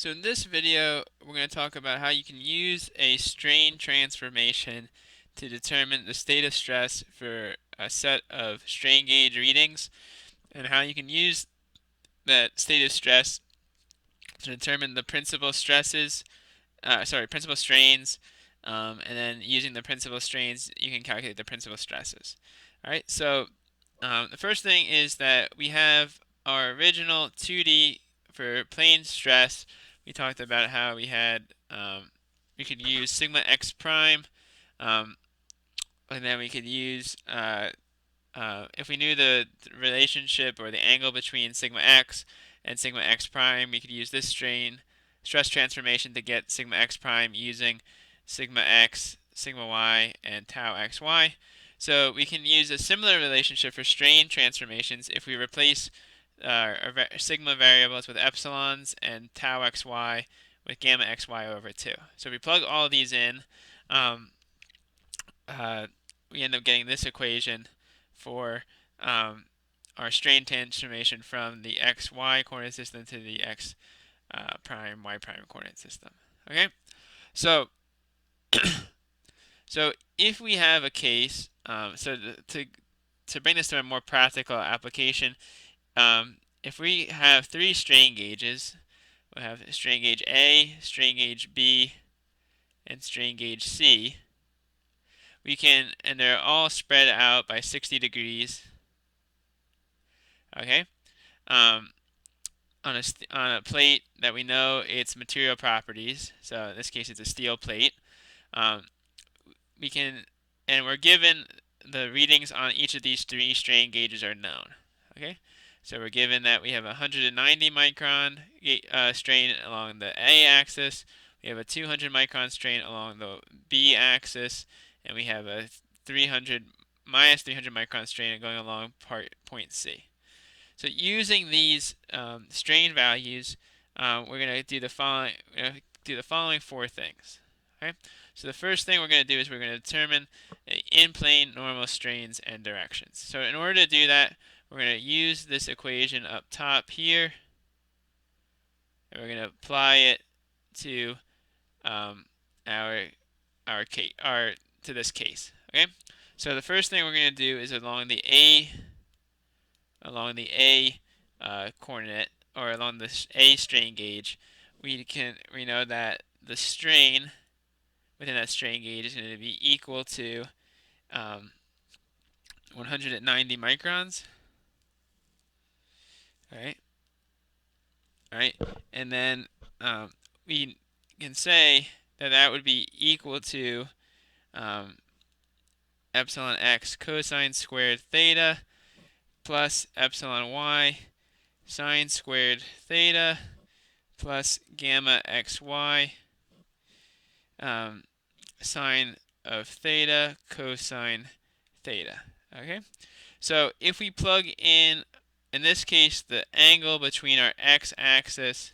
So in this video, we're going to talk about how you can use a strain transformation to determine the state of stress for a set of strain gauge readings, and how you can use that state of stress to determine the principal stresses, principal strains, and then using the principal strains, you can calculate the principal stresses. All right, so the first thing is that we have our original 2D for plane stress. We talked about how we could use sigma x prime, um, and then we could use if we knew the relationship or the angle between sigma x and sigma x prime, we could use this stress transformation to get sigma x prime using sigma x, sigma y, and tau xy. So we can use a similar relationship for strain transformations if we replace our sigma variables with epsilons and tau xy with gamma xy over 2. So if we plug all these in, um, uh, we end up getting this equation for our strain transformation from the xy coordinate system to the x prime y prime coordinate system. Okay, so so if we have a case, to bring this to a more practical application, if we have three strain gauges, we'll have strain gauge A, strain gauge B, and strain gauge C. And they're all spread out by 60 degrees. Okay, um, on a plate that we know its material properties. So in this case, it's a steel plate. Um, we can, and we're given the readings on each of these three strain gauges are known. Okay, so we're given that we have a 190 micron strain along the A axis. We have a 200 micron strain along the B axis, and we have a 300 minus 300 micron strain going along point C. So using these strain values, we're going to do the following four things. Okay. So the first thing we're going to do is we're going to determine in-plane normal strains and directions. So in order to do that, we're going to use this equation up top here, and we're going to apply it to our to this case. Okay. So the first thing we're going to do is along the A coordinate, or along the A strain gauge, we know that the strain within that strain gauge is going to be equal to 190 microns. All right, and then we can say that that would be equal to epsilon x cosine squared theta plus epsilon y sine squared theta plus gamma xy sine of theta cosine theta. Okay, so if we plug in this case, the angle between our x-axis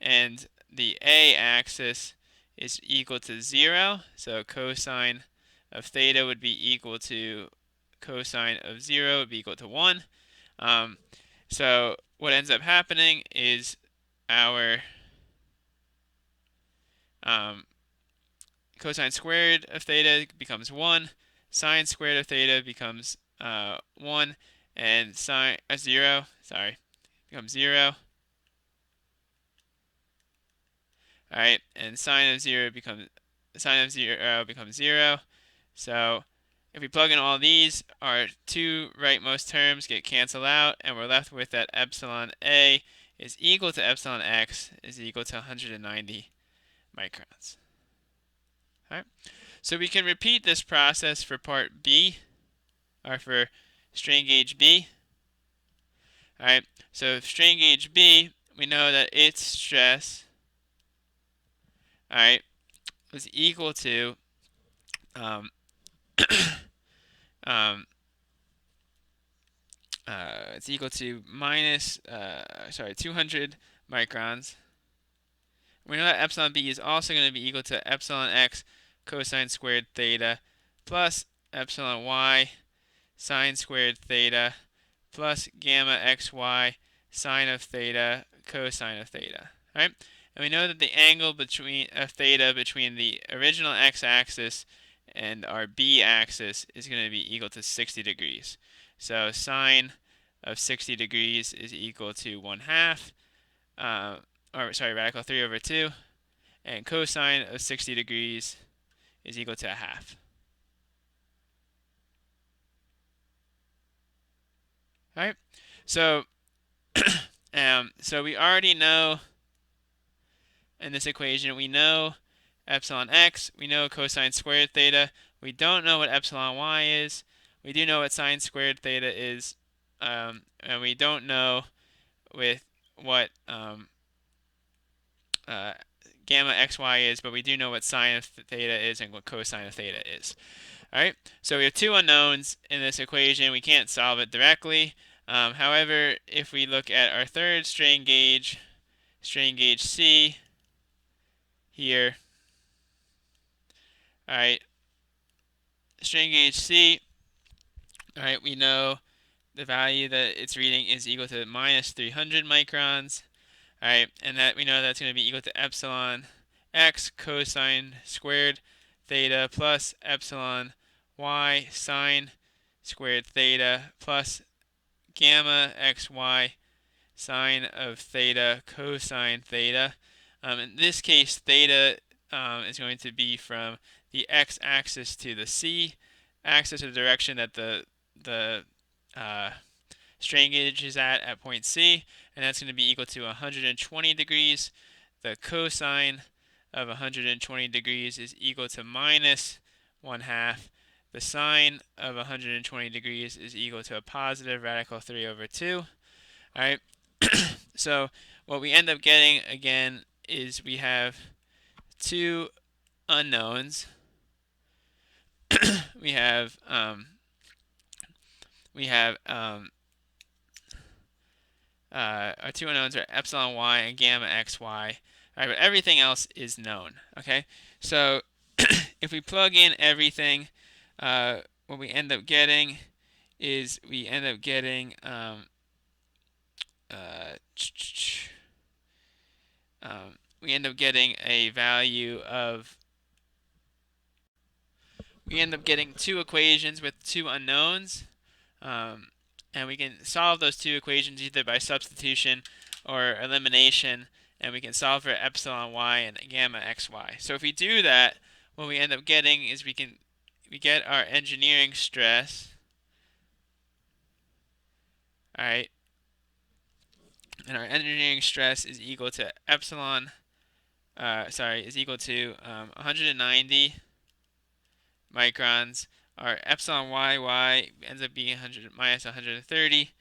and the a-axis is equal to 0, so cosine of theta would be equal to cosine of 0 would be equal to 1. So what ends up happening is our cosine squared of theta becomes 1, sine squared of theta becomes 1, and sine 0, becomes 0. All right, and sine of 0 becomes 0. So if we plug in all these, our two rightmost terms get canceled out, and we're left with that epsilon a is equal to epsilon x is equal to 190 microns. All right, so we can repeat this process for part B, or for strain gauge B. All right, so strain gauge B, we know that its stress, all right, was equal to it's equal to 200 microns. We know that epsilon b is also going to be equal to epsilon x cosine squared theta plus epsilon y sine squared theta plus gamma xy sine of theta cosine of theta. Right? And we know that the angle between of theta between the original x-axis and our b-axis is going to be equal to 60 degrees. So sine of 60 degrees is equal to 1/2, radical 3 over 2, and cosine of 60 degrees is equal to 1/2. All right, so so we already know in this equation, we know epsilon x, we know cosine squared theta. We don't know what epsilon y is. We do know what sine squared theta is, and we don't know with what gamma xy is, but we do know what sine of theta is and what cosine of theta is. All right, so we have two unknowns in this equation. We can't solve it directly. However, if we look at our third strain gauge C here, all right, strain gauge C, all right, we know the value that it's reading is equal to minus 300 microns, all right, and that we know that's going to be equal to epsilon x cosine squared theta plus epsilon y sine squared theta plus gamma xy sine of theta cosine theta. In this case, theta is going to be from the x-axis to the c-axis, of the direction that the strain gauge is at point C, and that's going to be equal to 120 degrees. The cosine of 120 degrees is equal to minus 1/2. The sine of 120 degrees is equal to a positive radical 3 over 2. All right, so what we end up getting again is we have two unknowns. we have our two unknowns are epsilon y and gamma xy. All right, but everything else is known. Okay, so if we plug in everything, what we end up getting is we end up getting we end up getting a value of we end up getting two equations with two unknowns, and we can solve those two equations either by substitution or elimination, and we can solve for epsilon y and gamma xy. So if we do that, what we end up getting is we get our engineering stress, all right, and our engineering stress is equal to is equal to 190 microns. Our epsilon y ends up being 100 minus 130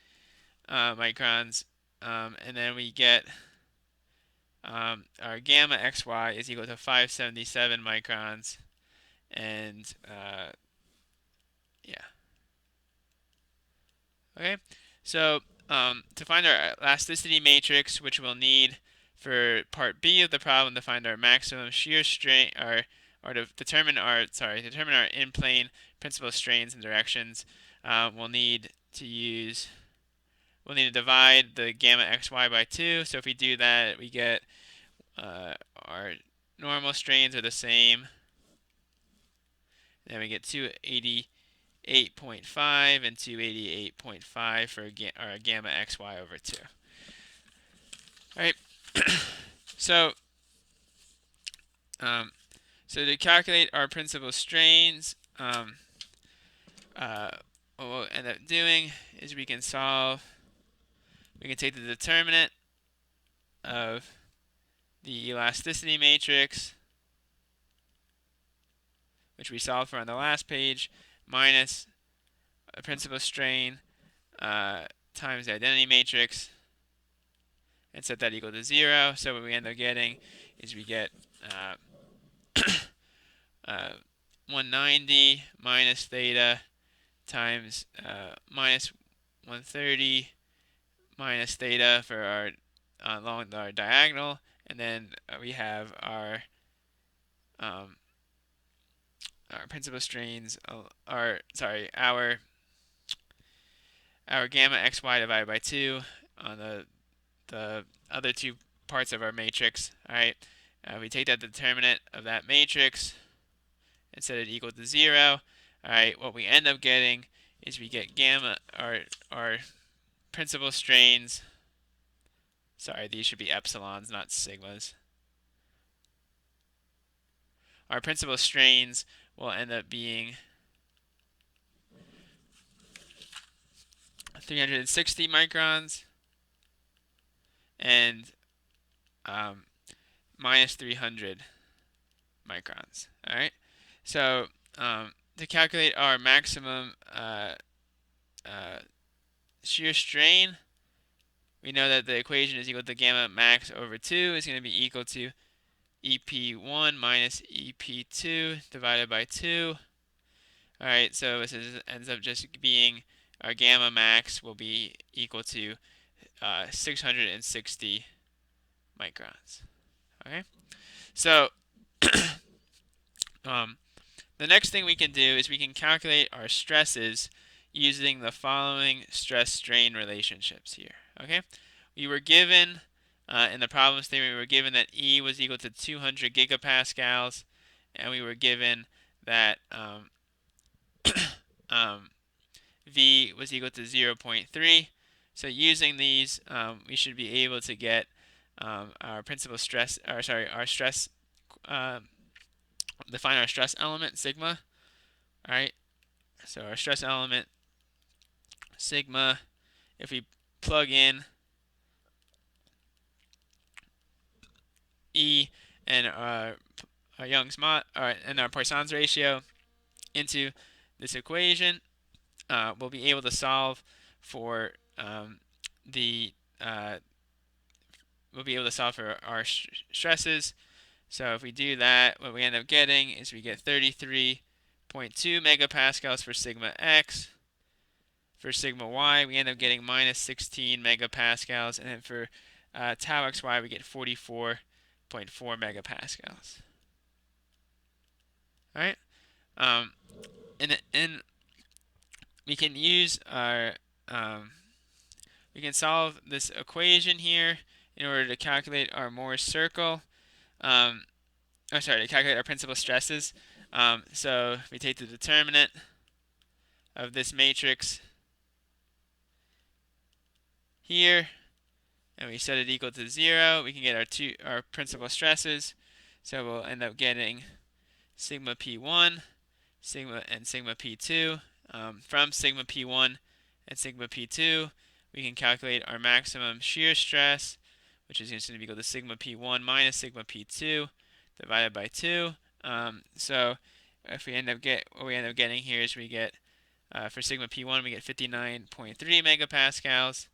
microns, and then we get our gamma xy is equal to 577 microns, and yeah. Okay, so to find our elasticity matrix, which we'll need for part B of the problem to find our maximum shear strain, or to determine our in-plane principal strains and directions, we'll need to divide the gamma xy by 2. So if we do that, we get our normal strains are the same. Then we get 288.5 and 288.5 for our gamma xy over 2. All right. So to calculate our principal strains, what we'll end up doing is we can take the determinant of the elasticity matrix, which we solved for on the last page, minus a principal strain times the identity matrix, and set that equal to 0. So what we end up getting is we get 190 minus theta times minus 130 minus theta for our along our diagonal, and then we have our principal strains, our gamma xy divided by 2 on the other two parts of our matrix. All right, we take that determinant of that matrix and set it equal to 0. All right, what we end up getting is we get gamma, our principal strains. Sorry, these should be epsilons, not sigmas. Our principal strains will end up being 360 microns and minus 300 microns. All right. So to calculate our maximum shear strain, we know that the equation is equal to gamma max over 2 is going to be equal to EP1 minus EP2 divided by 2. All right, so this ends up just being our gamma max will be equal to 660 microns. Okay, so the next thing we can do is we can calculate our stresses using the following stress-strain relationships here. Okay, we were given in the problem statement, we were given that E was equal to 200 gigapascals, and we were given that V was equal to 0.3. So using these, we should be able to get our principal stress, or sorry, our stress, define our stress element, sigma. All right, so our stress element, sigma, if we plug in E and our Young's mod, and our Poisson's ratio into this equation, we'll be able to solve for we'll be able to solve for our stresses. So if we do that, what we end up getting is we get 33.2 megapascals for sigma x. For sigma y, we end up getting minus 16 megapascals, and then for tau xy, we get 44.4 megapascals. All right, and we can use our we can solve this equation here in order to calculate our Moore's circle. To calculate our principal stresses. So we take the determinant of this matrix here, and we set it equal to 0. We can get our principal stresses. So we'll end up getting sigma P1, sigma P2. From sigma P1 and sigma P2, we can calculate our maximum shear stress, which is going to be equal to sigma P1 minus sigma P2 divided by 2. So if we end up what we end up getting here is we get for sigma P1 we get 59.3 megapascals.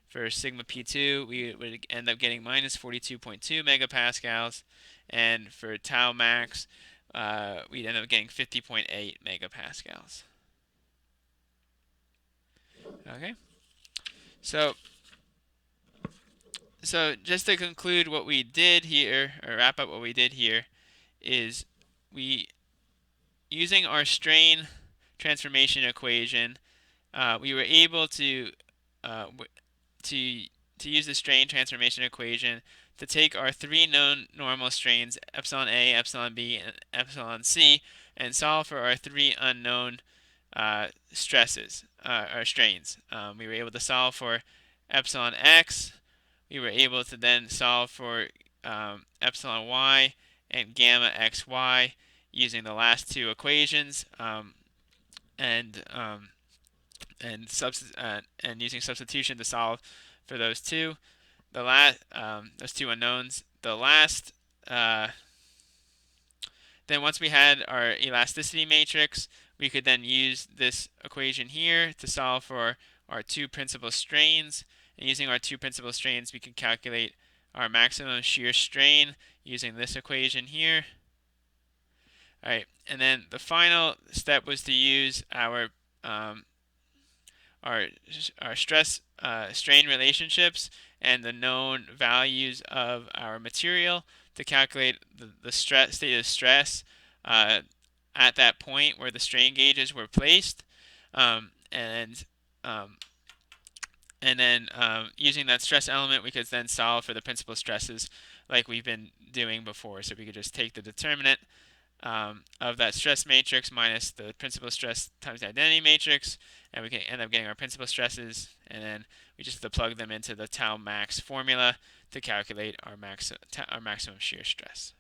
For sigma P2 we would end up getting minus 42.2 megapascals, and for tau max we'd end up getting 50.8 megapascals. Okay, so just to conclude what we did here, or wrap up what we did here, is we, using our strain transformation equation, we were able to use the strain transformation equation to take our three known normal strains, epsilon A, epsilon B, and epsilon C, and solve for our three unknown stresses, or strains. We were able to solve for epsilon X. We were able to then solve for epsilon Y and gamma XY using the last two equations, and using substitution to solve for those two. Those two unknowns. Then once we had our elasticity matrix, we could then use this equation here to solve for our two principal strains. And using our two principal strains, we can calculate our maximum shear strain using this equation here. All right, and then the final step was to use our stress strain relationships and the known values of our material to calculate the state of stress at that point where the strain gauges were placed, and And then using that stress element, we could then solve for the principal stresses like we've been doing before. So we could just take the determinant of that stress matrix minus the principal stress times the identity matrix, and we can end up getting our principal stresses, and then we just have to plug them into the tau max formula to calculate our maximum shear stress.